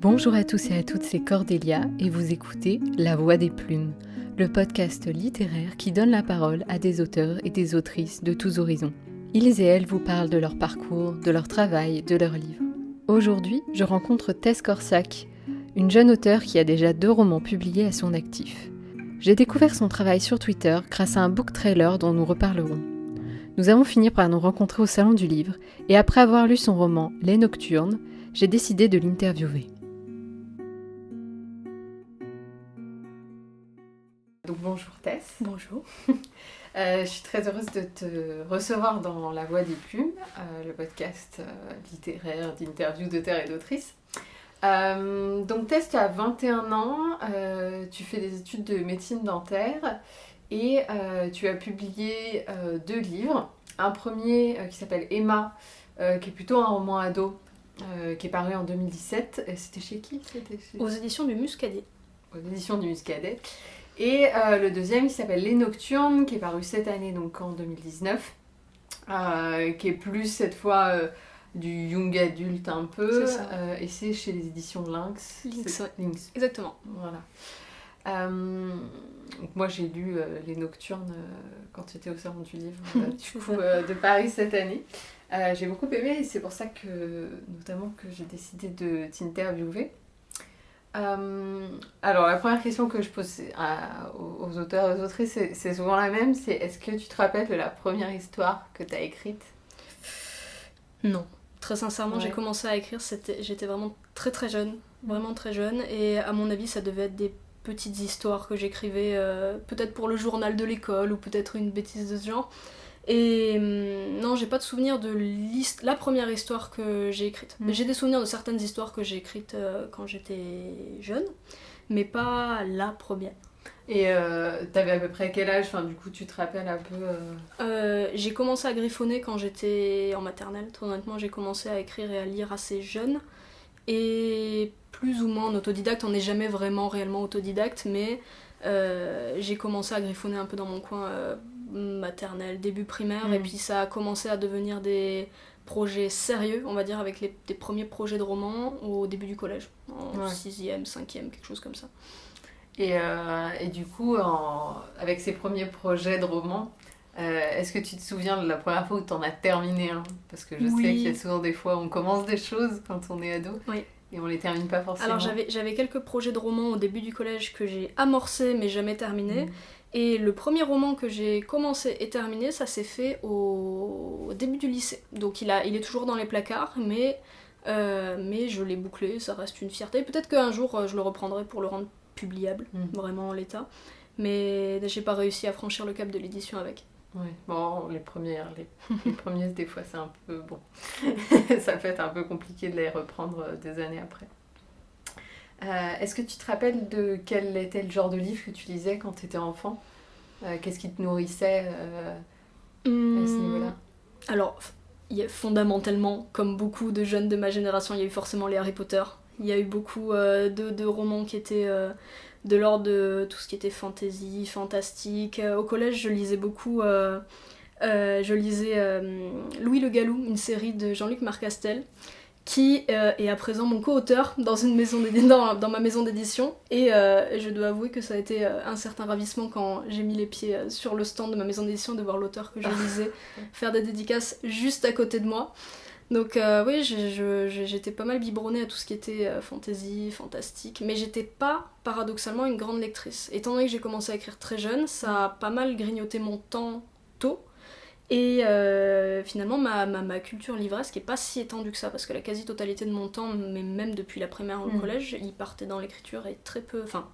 Bonjour à tous et à toutes, c'est Cordélia et vous écoutez La Voix des Plumes, le podcast littéraire qui donne la parole à des auteurs et des autrices de tous horizons. Ils et elles vous parlent de leur parcours, de leur travail, de leurs livres. Aujourd'hui, je rencontre Tess Corsac, une jeune auteure qui a déjà 2 romans publiés à son actif. J'ai découvert son travail sur Twitter grâce à un book trailer dont nous reparlerons. Nous avons fini par nous rencontrer au Salon du Livre et après avoir lu son roman Les Nocturnes, j'ai décidé de l'interviewer. Donc bonjour Tess. Bonjour. Je suis très heureuse de te recevoir dans La Voix des Plumes, le podcast littéraire d'interviews d'auteurs et d'autrices. Donc Tess, tu as 21 ans, tu fais des études de médecine dentaire et tu as publié 2 livres. Un premier qui s'appelle Emma, qui est plutôt un roman ado, qui est paru en 2017. Et c'était chez qui ? Aux éditions du Muscadet. Aux éditions du Muscadet. Et le deuxième qui s'appelle Les Nocturnes, qui est paru cette année, donc en 2019, qui est plus cette fois du young adulte un peu, et c'est chez les éditions Lynx. Lynx. Exactement. Voilà. Donc moi j'ai lu Les Nocturnes quand j'étais au Salon du Livre de Paris cette année. J'ai beaucoup aimé et c'est pour ça que notamment que j'ai décidé de t'interviewer. Alors la première question que je pose aux auteurs et aux autrices, c'est souvent la même, c'est est-ce que tu te rappelles de la première histoire que tu as écrite ? Non. Très sincèrement, Ouais. j'ai commencé à écrire, j'étais vraiment très très jeune, vraiment très jeune, et à mon avis ça devait être des petites histoires que j'écrivais, peut-être pour le journal de l'école ou peut-être une bêtise de ce genre. Et non, j'ai pas de souvenir de la première histoire que j'ai écrite. J'ai des souvenirs de certaines histoires que j'ai écrites quand j'étais jeune, mais pas la première. Et t'avais à peu près quel âge ? Enfin, du coup, tu te rappelles un peu J'ai commencé à griffonner quand j'étais en maternelle. Très honnêtement, j'ai commencé à écrire et à lire assez jeune. Et plus ou moins en autodidacte, on n'est jamais vraiment réellement autodidacte, mais j'ai commencé à griffonner un peu dans mon coin maternelle, début primaire, et puis ça a commencé à devenir des projets sérieux, on va dire, avec des premiers projets de romans au début du collège, en 6e, 5e, quelque chose comme ça. Et du coup, avec ces premiers projets de romans, est-ce que tu te souviens de la première fois où tu en as terminé un ? Parce que je sais qu'il y a souvent des fois où on commence des choses quand on est ado et on les termine pas forcément. Alors j'avais quelques projets de romans au début du collège que j'ai amorcés mais jamais terminés. Et le premier roman que j'ai commencé et terminé, ça s'est fait au début du lycée. Donc il est toujours dans les placards, mais je l'ai bouclé, ça reste une fierté. Peut-être qu'un jour je le reprendrai pour le rendre publiable, vraiment en l'état. Mais j'ai pas réussi à franchir le cap de l'édition avec. Oui, bon, les premiers, des fois c'est un peu bon. Ça peut être un peu compliqué de les reprendre des années après. Est-ce que tu te rappelles de quel était le genre de livre que tu lisais quand tu étais enfant ? Qu'est-ce qui te nourrissait à ce niveau-là ? Alors, fondamentalement, comme beaucoup de jeunes de ma génération, il y a eu forcément les Harry Potter. Il y a eu beaucoup de romans qui étaient de l'ordre de tout ce qui était fantasy, fantastique. Au collège, je lisais beaucoup... Louis le Gallou, une série de Jean-Luc Marcastel, qui est à présent mon co-auteur dans ma maison d'édition, et je dois avouer que ça a été un certain ravissement quand j'ai mis les pieds sur le stand de ma maison d'édition de voir l'auteur que je lisais faire des dédicaces juste à côté de moi. Donc oui, j'étais pas mal biberonnée à tout ce qui était fantasy, fantastique, mais j'étais pas paradoxalement une grande lectrice. Étant donné que j'ai commencé à écrire très jeune, ça a pas mal grignoté mon temps tôt. Et finalement, ma culture livresque est pas si étendue que ça, parce que la quasi-totalité de mon temps, mais même depuis la primaire au collège, il partait dans l'écriture et très peu... Enfin,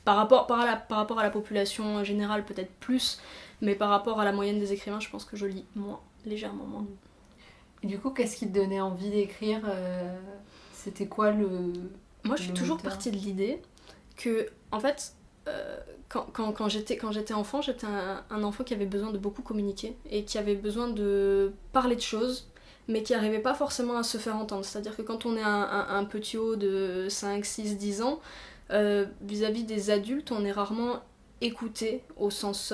par rapport à la population générale, peut-être plus, mais par rapport à la moyenne des écrivains, je pense que je lis moins, légèrement moins. Et du coup, qu'est-ce qui te donnait envie d'écrire ? C'était quoi le... Moi, je suis toujours partie de l'idée que, en fait... Quand j'étais enfant, j'étais un enfant qui avait besoin de beaucoup communiquer et qui avait besoin de parler de choses, mais qui n'arrivait pas forcément à se faire entendre. C'est-à-dire que quand on est un petit haut de 5, 6, 10 ans, vis-à-vis des adultes, on est rarement écouté au sens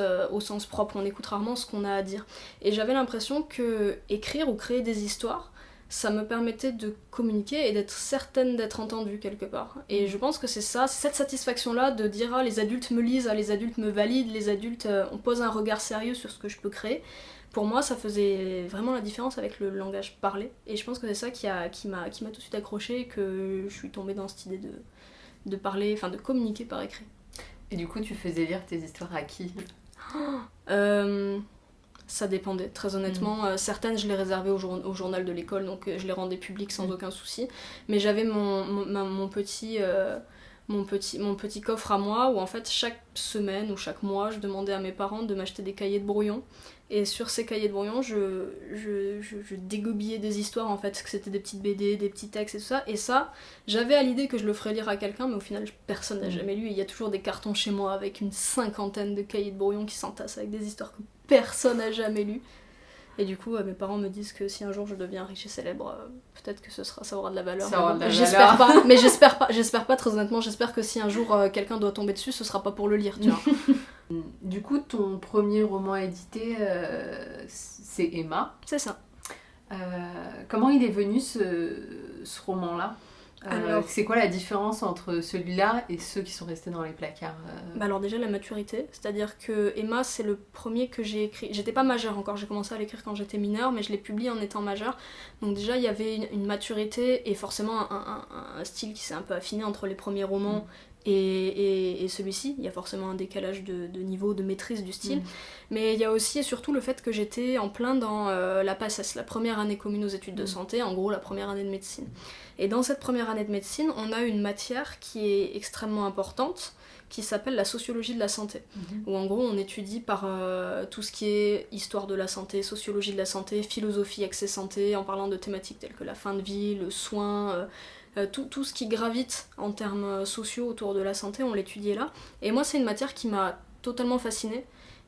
propre, on écoute rarement ce qu'on a à dire. Et j'avais l'impression que écrire ou créer des histoires, ça me permettait de communiquer et d'être certaine d'être entendue quelque part. Et je pense que c'est ça, c'est cette satisfaction-là de dire les adultes me lisent, les adultes me valident, les adultes on pose un regard sérieux sur ce que je peux créer. Pour moi, ça faisait vraiment la différence avec le langage parlé. Et je pense que c'est ça qui m'a tout de suite accrochée et que je suis tombée dans cette idée de parler, enfin de communiquer par écrit. Et du coup, tu faisais lire tes histoires à qui ? Ça dépendait, très honnêtement. Certaines, je les réservais au journal de l'école, donc je les rendais publiques sans aucun souci. Mais j'avais mon petit coffre à moi où en fait chaque semaine ou chaque mois je demandais à mes parents de m'acheter des cahiers de brouillon et sur ces cahiers de brouillon je dégobillais des histoires en fait, que c'était des petites BD, des petits textes et tout ça, et ça j'avais à l'idée que je le ferais lire à quelqu'un mais au final personne n'a jamais lu et il y a toujours des cartons chez moi avec une 50aine de cahiers de brouillon qui s'entassent avec des histoires que personne n'a jamais lues. Et du coup, mes parents me disent que si un jour je deviens riche et célèbre, peut-être que ça aura de la valeur. J'espère pas, mais j'espère pas très honnêtement. J'espère que si un jour quelqu'un doit tomber dessus, ce sera pas pour le lire, tu vois. Du coup, ton premier roman édité, c'est Emma. C'est ça. Comment il est venu ce roman-là ? Alors, c'est quoi la différence entre celui-là et ceux qui sont restés dans les placards Alors déjà la maturité, c'est-à-dire que Emma c'est le premier que j'ai écrit, j'étais pas majeure encore, j'ai commencé à l'écrire quand j'étais mineure mais je l'ai publié en étant majeure, donc déjà il y avait une maturité et forcément un style qui s'est un peu affiné entre les premiers romans et celui-ci, il y a forcément un décalage de niveau, de maîtrise du style, mais il y a aussi et surtout le fait que j'étais en plein dans la PACES, la première année commune aux études de santé, en gros la première année de médecine. Et dans cette première année de médecine, on a une matière qui est extrêmement importante, qui s'appelle la sociologie de la santé, où en gros on étudie par tout ce qui est histoire de la santé, sociologie de la santé, philosophie accès santé, en parlant de thématiques telles que la fin de vie, le soin, tout ce qui gravite en termes sociaux autour de la santé, on l'étudiait là. Et moi c'est une matière qui m'a totalement fascinée,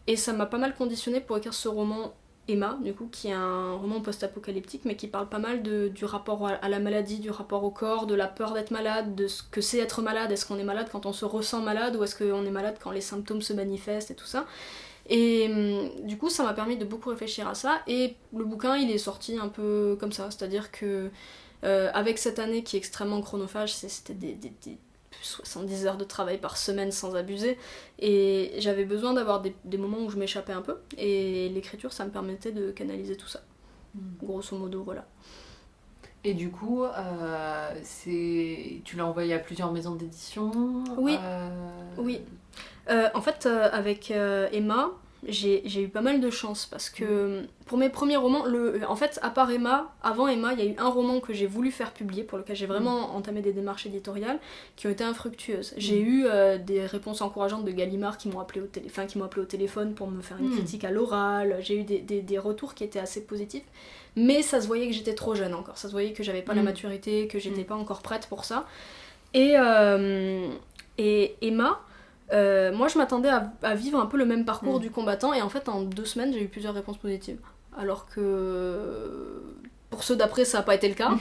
et ça m'a pas mal conditionnée pour écrire ce roman Emma, du coup, qui est un roman post-apocalyptique, mais qui parle pas mal du rapport à la maladie, du rapport au corps, de la peur d'être malade, de ce que c'est être malade, est-ce qu'on est malade quand on se ressent malade, ou est-ce qu'on est malade quand les symptômes se manifestent et tout ça. Et du coup, ça m'a permis de beaucoup réfléchir à ça, et le bouquin, il est sorti un peu comme ça, c'est-à-dire que avec cette année qui est extrêmement chronophage, c'était des 70 heures de travail par semaine sans abuser, et j'avais besoin d'avoir des moments où je m'échappais un peu, et l'écriture ça me permettait de canaliser tout ça, grosso modo, voilà. Et du coup, tu l'as envoyé à plusieurs maisons d'édition ? Oui. En fait, avec Emma, j'ai eu pas mal de chance parce que pour mes premiers romans, en fait, à part Emma, avant Emma, il y a eu un roman que j'ai voulu faire publier, pour lequel j'ai vraiment entamé des démarches éditoriales qui ont été infructueuses. J'ai eu des réponses encourageantes de Gallimard qui m'ont appelé au téléphone pour me faire une critique à l'oral. J'ai eu des retours qui étaient assez positifs, mais ça se voyait que j'étais trop jeune encore. Ça se voyait que j'avais pas la maturité, que j'étais pas encore prête pour ça. Et Emma, moi je m'attendais à vivre un peu le même parcours du combattant, et en fait en 2 semaines j'ai eu plusieurs réponses positives, alors que pour ceux d'après ça n'a pas été le cas.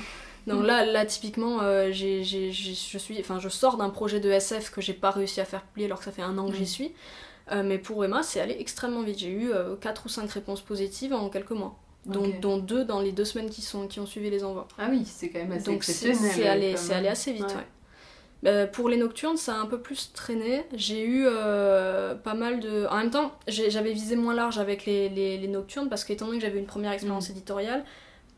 Donc là typiquement je sors d'un projet de SF que j'ai pas réussi à faire publier alors que ça fait 1 an que j'y suis, mais pour Emma c'est allé extrêmement vite, j'ai eu 4 ou 5 réponses positives en quelques mois. Dont 2 dans les 2 semaines qui ont suivi les envois. Ah oui, c'est quand même assez exceptionnel. Donc c'est allé assez vite, ouais. Pour les nocturnes, ça a un peu plus traîné. J'ai eu pas mal de... En même temps, j'avais visé moins large avec les nocturnes, parce qu'étant donné que j'avais une première expérience éditoriale,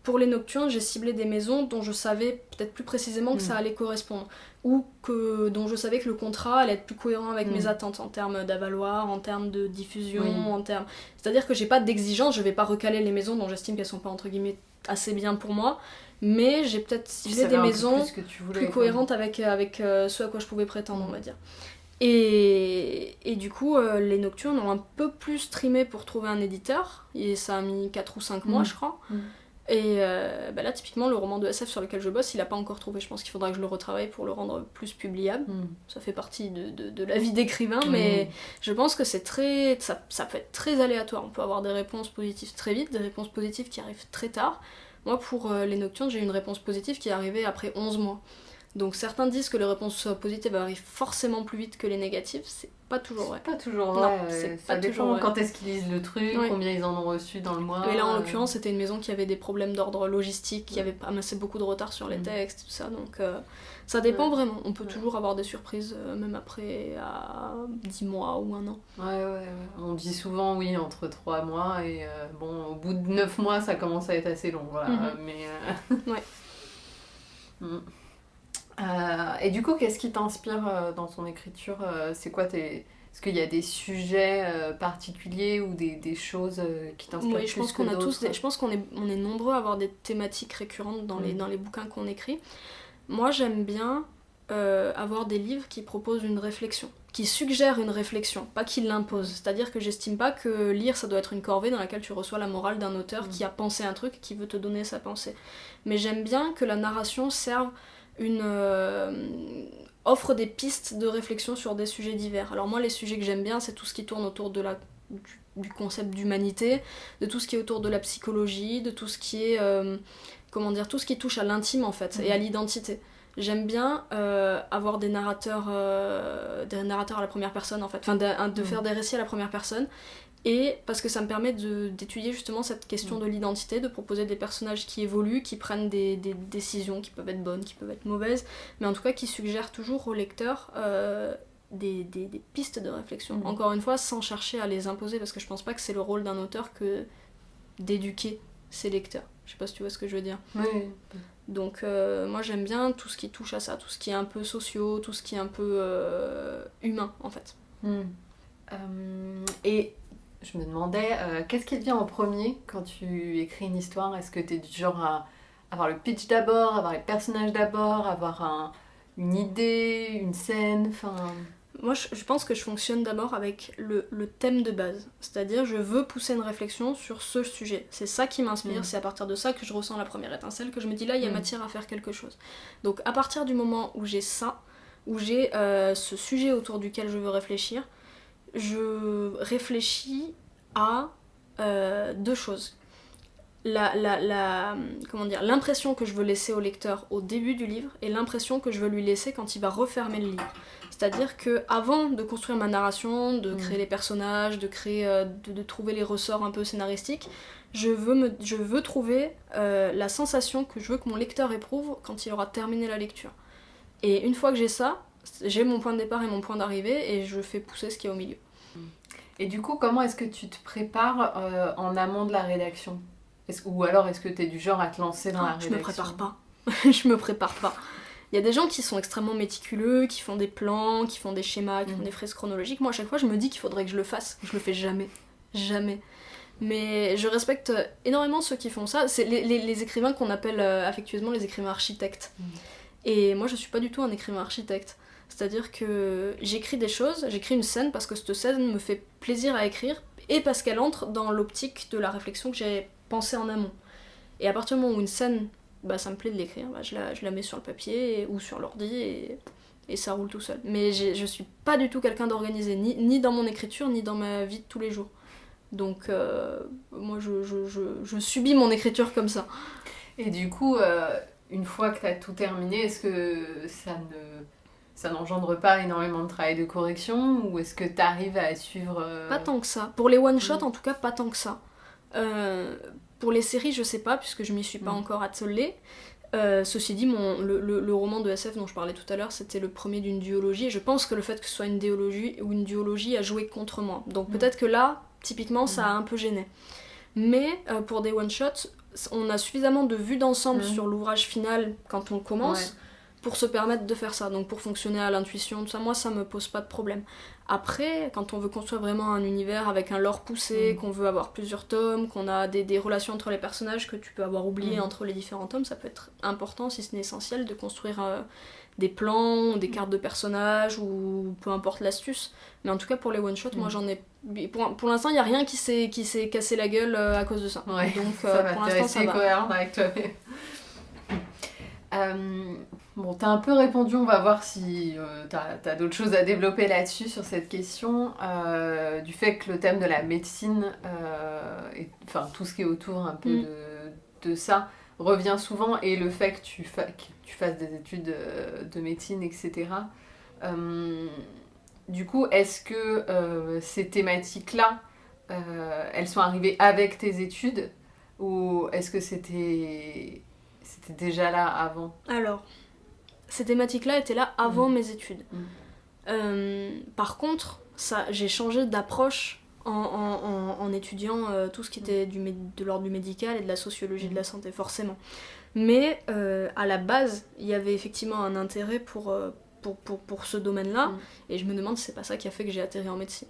pour les nocturnes, j'ai ciblé des maisons dont je savais peut-être plus précisément que ça allait correspondre, ou dont je savais que le contrat allait être plus cohérent avec mes attentes en termes d'avaloir, en termes de diffusion, en termes... C'est-à-dire que j'ai pas d'exigence, je vais pas recaler les maisons dont j'estime qu'elles sont pas entre guillemets assez bien pour moi, mais j'ai peut-être ciblé des maisons plus cohérentes avec ce à quoi je pouvais prétendre, on va dire. Et du coup, les nocturnes ont un peu plus trimé pour trouver un éditeur, et ça a mis 4 ou 5 mois, je crois. Et là, typiquement, le roman de SF sur lequel je bosse, il a pas encore trouvé. Je pense qu'il faudra que je le retravaille pour le rendre plus publiable. Ça fait partie de la vie d'écrivain, mais je pense que ça peut être très aléatoire. On peut avoir des réponses positives très vite, des réponses positives qui arrivent très tard. Moi, pour les nocturnes, j'ai eu une réponse positive qui est arrivée après 11 mois. Donc certains disent que les réponses positives arrivent forcément plus vite que les négatives, c'est pas toujours vrai. Pas toujours Non, vrai, c'est ça pas dépend toujours vrai. quand est-ce qu'ils lisent le truc, Oui. combien ils en ont reçu dans le mois. Mais là, en l'occurrence, c'était une maison qui avait des problèmes d'ordre logistique, qui avait amassé beaucoup de retard sur les textes, tout ça. Donc, ça dépend vraiment. On peut toujours avoir des surprises, même après à 10 mois ou un an. Ouais. On dit souvent, oui, entre 3 mois, et bon, au bout de 9 mois, ça commence à être assez long, voilà. Mais... Ouais. Et du coup, qu'est-ce qui t'inspire dans ton écriture? C'est quoi Est-ce qu'il y a des sujets particuliers ou des choses qui t'inspirent plus je pense que qu'on a d'autres? je pense qu'on est nombreux à avoir des thématiques récurrentes dans les bouquins qu'on écrit. Moi, j'aime bien avoir des livres qui proposent une réflexion, qui suggèrent une réflexion, pas qui l'imposent. C'est-à-dire que j'estime pas que lire, ça doit être une corvée dans laquelle tu reçois la morale d'un auteur qui a pensé un truc et qui veut te donner sa pensée. Mais j'aime bien que la narration serve offre des pistes de réflexion sur des sujets divers. Alors moi, les sujets que j'aime bien, c'est tout ce qui tourne autour de du concept d'humanité, de tout ce qui est autour de la psychologie, de tout ce qui est tout ce qui touche à l'intime en fait et à l'identité. J'aime bien avoir des narrateurs à la première personne en fait, enfin de faire des récits à la première personne. Et parce que ça me permet d'étudier justement cette question de l'identité, de proposer des personnages qui évoluent, qui prennent des décisions qui peuvent être bonnes, qui peuvent être mauvaises, mais en tout cas qui suggèrent toujours au lecteur des pistes de réflexion. Encore une fois, sans chercher à les imposer, parce que je pense pas que c'est le rôle d'un auteur que d'éduquer ses lecteurs. Je sais pas si tu vois ce que je veux dire. Oui. Donc moi j'aime bien tout ce qui touche à ça, tout ce qui est un peu sociaux, tout ce qui est un peu humain en fait. Et je me demandais, qu'est-ce qui te vient en premier quand tu écris une histoire? Est-ce que tu es du genre à avoir le pitch d'abord, avoir les personnages d'abord, avoir une idée, une scène, enfin... Moi je pense que je fonctionne d'abord avec le thème de base, c'est-à-dire je veux pousser une réflexion sur ce sujet. C'est ça qui m'inspire, c'est à partir de ça que je ressens la première étincelle, que je me dis là il y a matière à faire quelque chose. Donc à partir du moment où j'ai ça, où j'ai ce sujet autour duquel je veux réfléchir, je réfléchis à deux choses. L'impression que je veux laisser au lecteur au début du livre et l'impression que je veux lui laisser quand il va refermer le livre. C'est-à-dire que avant de construire ma narration, de créer les personnages, de trouver les ressorts un peu scénaristiques, je veux trouver la sensation que je veux que mon lecteur éprouve quand il aura terminé la lecture. Et une fois que j'ai ça, j'ai mon point de départ et mon point d'arrivée et je fais pousser ce qu'il y a au milieu. Et du coup, comment est-ce que tu te prépares en amont de la rédaction? Ou alors est-ce que tu es du genre à te lancer dans la rédaction? Je me prépare pas. Je me prépare pas. Il y a des gens qui sont extrêmement méticuleux, qui font des plans, qui font des schémas, qui font des frises chronologiques. Moi, à chaque fois, je me dis qu'il faudrait que je le fasse. Je le fais jamais. Jamais. Mais je respecte énormément ceux qui font ça. C'est les écrivains qu'on appelle affectueusement les écrivains architectes. Et moi, je suis pas du tout un écrivain architecte. C'est-à-dire que j'écris des choses, j'écris une scène parce que cette scène me fait plaisir à écrire et parce qu'elle entre dans l'optique de la réflexion que j'ai pensée en amont. Et à partir du moment où une scène, ça me plaît de l'écrire, je la mets sur le papier ou sur l'ordi et ça roule tout seul. Mais je suis pas du tout quelqu'un d'organisé, ni dans mon écriture, ni dans ma vie de tous les jours. Donc moi je subis mon écriture comme ça. Et du coup, une fois que tu as tout terminé, est-ce que ça n'engendre pas énormément de travail de correction ou est-ce que tu arrives à suivre Pas tant que ça. Pour les one-shots, en tout cas, pas tant que ça. Pour les séries, je sais pas, puisque je m'y suis pas encore attelée. Ceci dit, le roman de SF dont je parlais tout à l'heure, c'était le premier d'une duologie, et je pense que le fait que ce soit une duologie a joué contre moi. Donc peut-être que là, typiquement, ça a un peu gêné. Mais pour des one-shots, on a suffisamment de vues d'ensemble sur l'ouvrage final quand on commence pour se permettre de faire ça. Donc pour fonctionner à l'intuition, tout ça, moi ça me pose pas de problème. Après, quand on veut construire vraiment un univers avec un lore poussé, qu'on veut avoir plusieurs tomes, qu'on a des relations entre les personnages que tu peux avoir oubliées entre les différents tomes, ça peut être important, si ce n'est essentiel, de construire des plans, des cartes de personnages ou peu importe l'astuce. Mais en tout cas pour les one-shots, moi j'en ai... Pour l'instant, il n'y a rien qui s'est cassé la gueule à cause de ça. Ouais, donc ça va, pour l'instant, ça va. Cohérent avec toi. Bon, t'as un peu répondu, on va voir si t'as d'autres choses à développer là-dessus, sur cette question du fait que le thème de la médecine, enfin tout ce qui est autour un peu de ça, revient souvent, et le fait que tu fasses des études de médecine, etc. Du coup, est-ce que ces thématiques-là, elles sont arrivées avec tes études, ou est-ce que c'était déjà là avant? Alors, ces thématiques-là étaient là avant mes études. Par contre, j'ai changé d'approche en étudiant tout ce qui était de l'ordre du médical et de la sociologie de la santé, forcément. Mais à la base, il y avait effectivement un intérêt pour ce domaine-là, et je me demande si c'est pas ça qui a fait que j'ai atterri en médecine.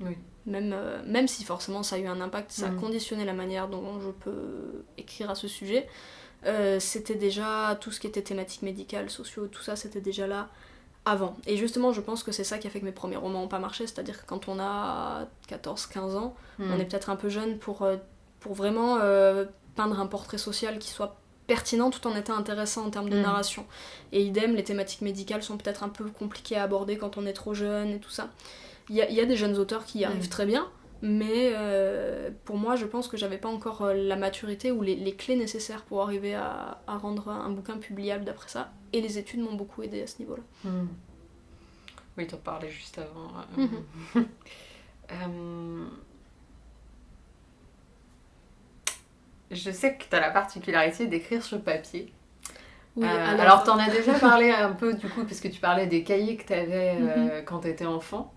Oui. Même si forcément ça a eu un impact, ça a conditionné la manière dont je peux écrire à ce sujet, c'était déjà tout ce qui était thématique médicale, sociaux, tout ça, c'était déjà là avant. Et justement, je pense que c'est ça qui a fait que mes premiers romans n'ont pas marché, c'est-à-dire que quand on a 14-15 ans, on est peut-être un peu jeune pour vraiment peindre un portrait social qui soit pertinent tout en étant intéressant en termes de narration. Et idem, les thématiques médicales sont peut-être un peu compliquées à aborder quand on est trop jeune et tout ça. Il y a des jeunes auteurs qui y arrivent très bien, mais pour moi, je pense que j'avais pas encore la maturité ou les clés nécessaires pour arriver à rendre un bouquin publiable d'après ça. Et les études m'ont beaucoup aidée à ce niveau-là. Oui, t'en parlais juste avant. Je sais que t'as la particularité d'écrire sur papier. Oui, alors t'en as déjà parlé un peu du coup, parce que tu parlais des cahiers que t'avais quand t'étais enfant.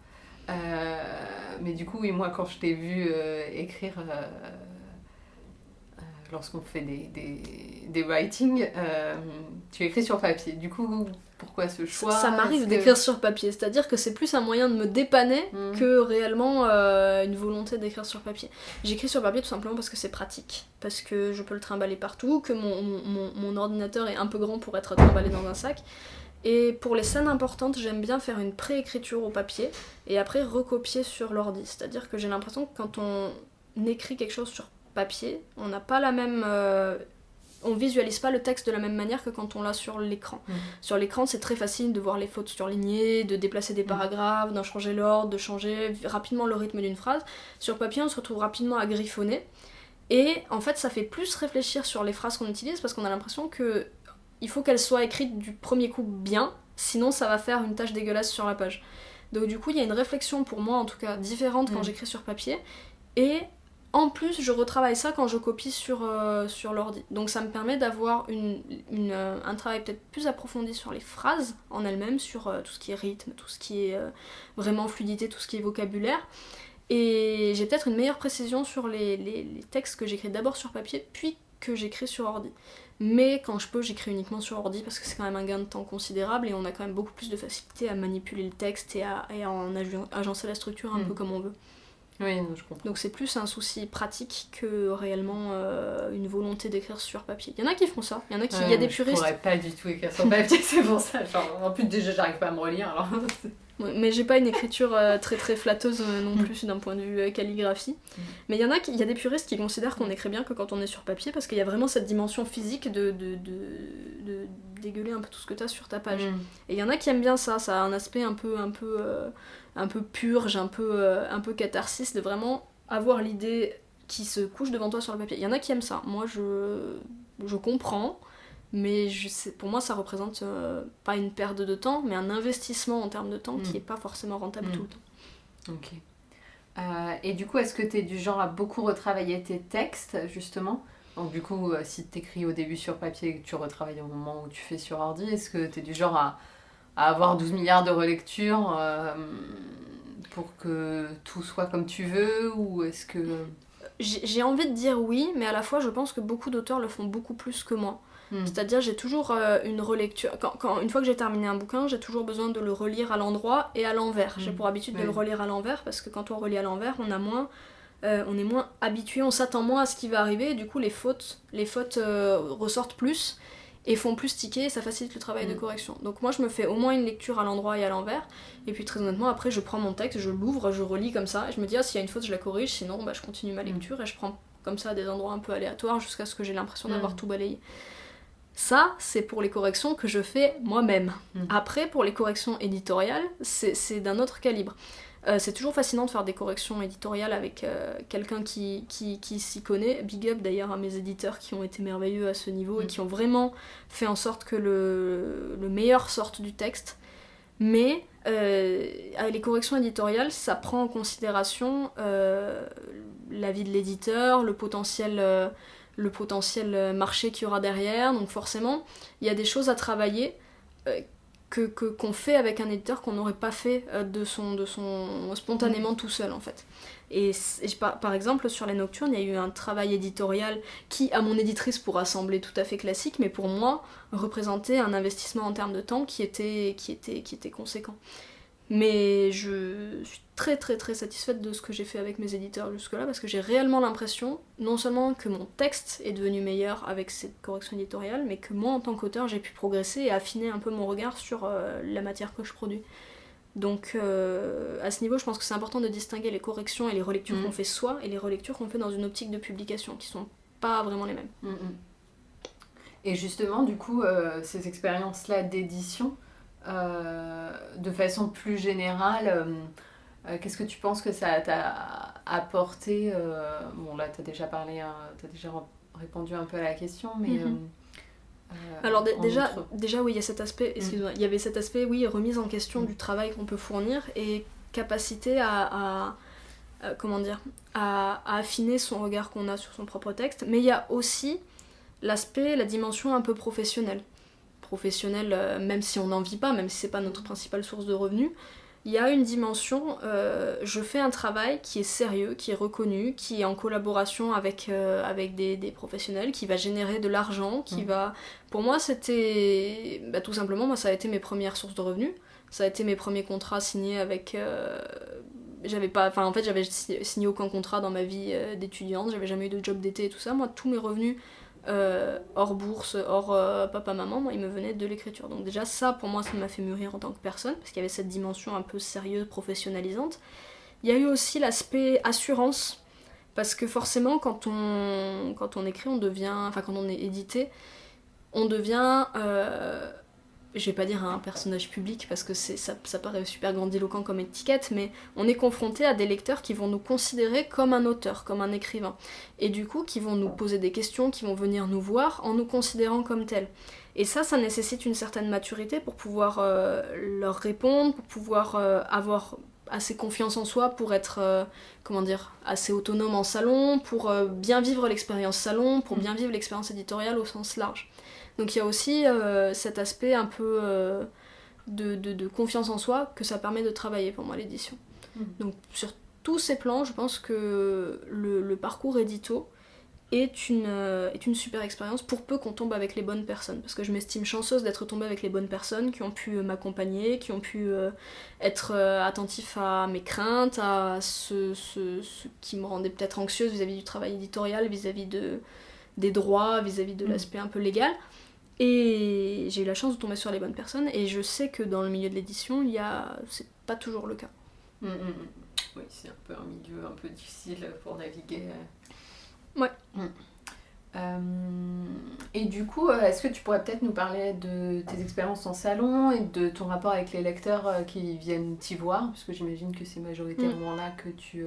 Mais du coup, oui, moi quand je t'ai vu écrire, lorsqu'on fait des writings, tu écris sur papier. Du coup, pourquoi ce choix? Ça m'arrive d'écrire sur papier, c'est-à-dire que c'est plus un moyen de me dépanner que réellement une volonté d'écrire sur papier. J'écris sur papier tout simplement parce que c'est pratique, parce que je peux le trimballer partout, que mon ordinateur est un peu grand pour être trimballé dans un sac. Et pour les scènes importantes, j'aime bien faire une pré-écriture au papier et après recopier sur l'ordi. C'est-à-dire que j'ai l'impression que quand on écrit quelque chose sur papier, on n'a pas la même... on visualise pas le texte de la même manière que quand on l'a sur l'écran. Sur l'écran, c'est très facile de voir les fautes surlignées, de déplacer des paragraphes, d'en changer l'ordre, de changer rapidement le rythme d'une phrase. Sur papier, on se retrouve rapidement à griffonner. Et en fait, ça fait plus réfléchir sur les phrases qu'on utilise parce qu'on a l'impression que il faut qu'elles soient écrites du premier coup bien, sinon ça va faire une tache dégueulasse sur la page. Donc du coup, il y a une réflexion pour moi, en tout cas, différente quand j'écris sur papier. Et en plus, je retravaille ça quand je copie sur l'ordi. Donc ça me permet d'avoir un travail peut-être plus approfondi sur les phrases en elles-mêmes, sur tout ce qui est rythme, tout ce qui est vraiment fluidité, tout ce qui est vocabulaire. Et j'ai peut-être une meilleure précision sur les textes que j'écris d'abord sur papier, puis que j'écris sur ordi. Mais quand je peux, j'écris uniquement sur ordi parce que c'est quand même un gain de temps considérable et on a quand même beaucoup plus de facilité à manipuler le texte et à en agencer la structure un peu comme on veut. Oui, non, je comprends. Donc c'est plus un souci pratique que réellement une volonté d'écrire sur papier. Il y en a qui font ça, il y a des puristes. Je pourrais pas du tout écrire sur papier, c'est pour ça. Genre, en plus déjà j'arrive pas à me relire alors. Mais j'ai pas une écriture très très flatteuse non plus d'un point de vue calligraphie. Mais il y a des puristes qui considèrent qu'on écrit bien que quand on est sur papier parce qu'il y a vraiment cette dimension physique de dégueuler un peu tout ce que t'as sur ta page. Et il y en a qui aiment bien ça, ça a un aspect un peu purge, un peu catharsis de vraiment avoir l'idée qui se couche devant toi sur le papier. Il y en a qui aiment ça. Moi je comprends. Mais pour moi, ça représente pas une perte de temps, mais un investissement en termes de temps qui est pas forcément rentable tout le temps. Ok. Et du coup, est-ce que t'es du genre à beaucoup retravailler tes textes, justement? Donc du coup, si t'écris au début sur papier et que tu retravailles au moment où tu fais sur ordi, est-ce que t'es du genre à avoir 12 milliards de relectures pour que tout soit comme tu veux, ou est-ce que... J'ai envie de dire oui, mais à la fois, je pense que beaucoup d'auteurs le font beaucoup plus que moi. C'est-à-dire j'ai toujours une relecture, une fois que j'ai terminé un bouquin, j'ai toujours besoin de le relire à l'endroit et à l'envers. J'ai pour habitude de le relire à l'envers parce que quand on relit à l'envers, on est moins habitué, on s'attend moins à ce qui va arriver et du coup les fautes ressortent plus et font plus tiquer et ça facilite le travail de correction. Donc moi je me fais au moins une lecture à l'endroit et à l'envers et puis très honnêtement après je prends mon texte, je l'ouvre, je relis comme ça et je me dis s'il y a une faute je la corrige, sinon je continue ma lecture et je prends comme ça des endroits un peu aléatoires jusqu'à ce que j'ai l'impression d'avoir tout balayé. Ça, c'est pour les corrections que je fais moi-même. Après, pour les corrections éditoriales, c'est d'un autre calibre. C'est toujours fascinant de faire des corrections éditoriales avec quelqu'un qui s'y connaît. Big up d'ailleurs à mes éditeurs qui ont été merveilleux à ce niveau et qui ont vraiment fait en sorte que le meilleur sorte du texte. Mais les corrections éditoriales, ça prend en considération l'avis de l'éditeur, le potentiel marché qu'il y aura derrière. Donc forcément, il y a des choses à travailler qu'on fait avec un éditeur qu'on n'aurait pas fait spontanément tout seul en fait. Et par exemple sur les Nocturnes, il y a eu un travail éditorial qui, à mon éditrice, pourra sembler tout à fait classique, mais pour moi, représentait un investissement en termes de temps qui était conséquent. Mais je suis très très très satisfaite de ce que j'ai fait avec mes éditeurs jusque-là, parce que j'ai réellement l'impression, non seulement que mon texte est devenu meilleur avec cette correction éditoriale, mais que moi en tant qu'auteur j'ai pu progresser et affiner un peu mon regard sur la matière que je produis. Donc à ce niveau je pense que c'est important de distinguer les corrections et les relectures qu'on fait soi et les relectures qu'on fait dans une optique de publication, qui sont pas vraiment les mêmes. Et justement du coup ces expériences-là d'édition, de façon plus générale, qu'est-ce que tu penses que ça t'a apporté bon là t'as déjà parlé, t'as déjà répondu un peu à la question, mais alors déjà oui, il y a cet aspect, excuse-moi, il y avait cet aspect, oui, remise en question du travail qu'on peut fournir et capacité à affiner son regard qu'on a sur son propre texte, mais il y a aussi la dimension un peu professionnelle, même si on n'en vit pas, même si c'est pas notre principale source de revenus. Il y a une dimension, je fais un travail qui est sérieux, qui est reconnu, qui est en collaboration avec des professionnels, qui va générer de l'argent, qui va... Pour moi, c'était... tout simplement, moi, ça a été mes premières sources de revenus. Ça a été mes premiers contrats signés avec... j'avais signé aucun contrat dans ma vie d'étudiante, j'avais jamais eu de job d'été et tout ça. Moi, tous mes revenus... hors bourse, hors papa-maman, moi, il me venait de l'écriture. Donc déjà ça, pour moi, ça m'a fait mûrir en tant que personne, parce qu'il y avait cette dimension un peu sérieuse, professionnalisante. Il y a eu aussi l'aspect assurance, parce que forcément, quand on écrit, on devient... Enfin, quand on est édité, on devient... je vais pas dire un personnage public, parce que ça paraît super grandiloquent comme étiquette, mais on est confronté à des lecteurs qui vont nous considérer comme un auteur, comme un écrivain. Et du coup, qui vont nous poser des questions, qui vont venir nous voir en nous considérant comme tels. Et ça nécessite une certaine maturité pour pouvoir leur répondre, pour pouvoir avoir assez confiance en soi, pour être, assez autonome en salon, pour bien vivre l'expérience salon, pour bien vivre l'expérience éditoriale au sens large. Donc il y a aussi cet aspect un peu de confiance en soi que ça permet de travailler pour moi, l'édition. Donc sur tous ces plans, je pense que le parcours édito est une super expérience, pour peu qu'on tombe avec les bonnes personnes, parce que je m'estime chanceuse d'être tombée avec les bonnes personnes qui ont pu m'accompagner, qui ont pu être attentifs à mes craintes, à ce qui me rendait peut-être anxieuse vis-à-vis du travail éditorial, vis-à-vis des droits, vis-à-vis de l'aspect un peu légal. Et j'ai eu la chance de tomber sur les bonnes personnes, et je sais que dans le milieu de l'édition, c'est pas toujours le cas. Oui, c'est un peu un milieu un peu difficile pour naviguer. Ouais. Et du coup, est-ce que tu pourrais peut-être nous parler de tes expériences en salon et de ton rapport avec les lecteurs qui viennent t'y voir, parce que j'imagine que c'est majoritairement là que tu